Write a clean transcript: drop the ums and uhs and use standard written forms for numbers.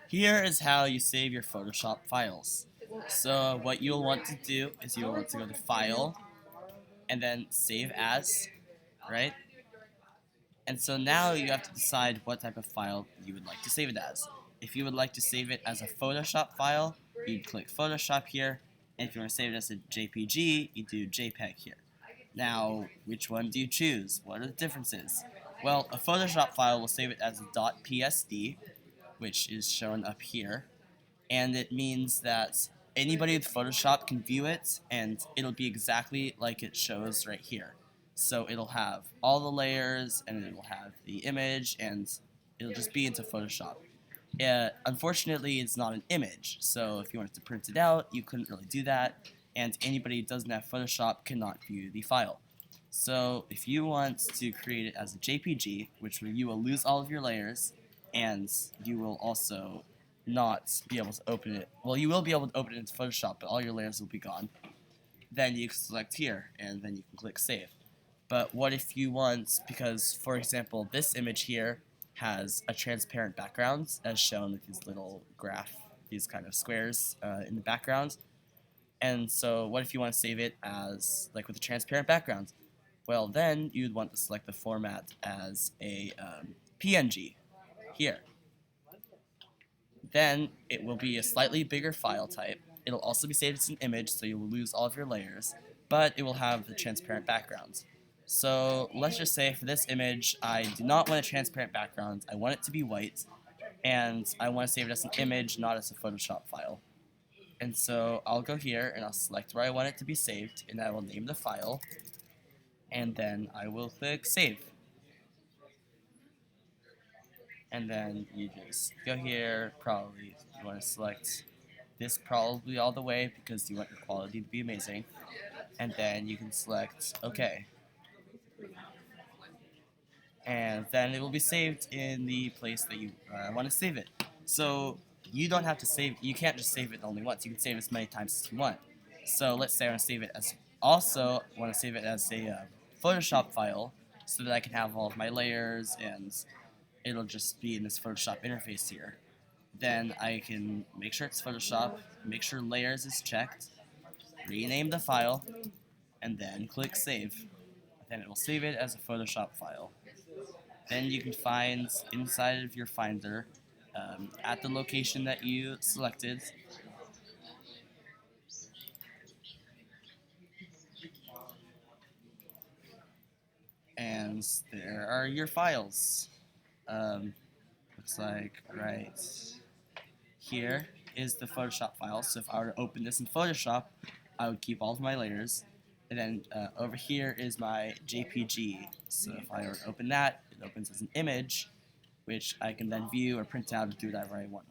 Here is how you save your Photoshop files. So what you'll want to do is you'll want to go to File and then Save As, right? And so now you have to decide what type of file you would like to save it as. If you would like to save it as a Photoshop file, you'd click Photoshop here. And if you want to save it as a JPG, you do JPEG here. Now, which one do you choose? What are the differences? Well, a Photoshop file will save it as a .psd, which is shown up here, and it means that anybody with Photoshop can view it, and it'll be exactly like it shows right here. So it'll have all the layers, and it'll have the image, and it'll just be into Photoshop. Unfortunately, it's not an image, so if you wanted to print it out, you couldn't really do that, and anybody who doesn't have Photoshop cannot view the file. So if you want to create it as a JPG, which you will lose all of your layers, and you will also not be able to open it. Well, you will be able to open it into Photoshop, but all your layers will be gone. Then you can select here, and then you can click Save. But what if you want, because, for example, this image here has a transparent background, as shown with these little graph, these kind of squares in the background. And so what if you want to save it as, like, with a transparent background? Well, then you'd want to select the format as a PNG here. Then it will be a slightly bigger file type. It'll also be saved as an image, so you will lose all of your layers, but it will have the transparent background. So let's just say for this image, I do not want a transparent background. I want it to be white, and I want to save it as an image, not as a Photoshop file. And so I'll go here and I'll select where I want it to be saved, and I will name the file, and then I will click Save. And then you just go here, probably you want to select this probably all the way because you want your quality to be amazing. And then you can select OK. And then it will be saved in the place that you want to save it. So you don't have to save, you can't just save it only once, you can save it as many times as you want. So let's say I want to save it as, also want to save it as a Photoshop file so that I can have all of my layers and it'll just be in this Photoshop interface here. Then I can make sure it's Photoshop, make sure layers is checked, rename the file, and then click Save. Then it will save it as a Photoshop file. Then you can find inside of your Finder, at the location that you selected, and there are your files. Looks like right here is the Photoshop file. So if I were to open this in Photoshop, I would keep all of my layers. And then over here is my JPG. So if I were to open that, it opens as an image, which I can then view or print out and do whatever I want.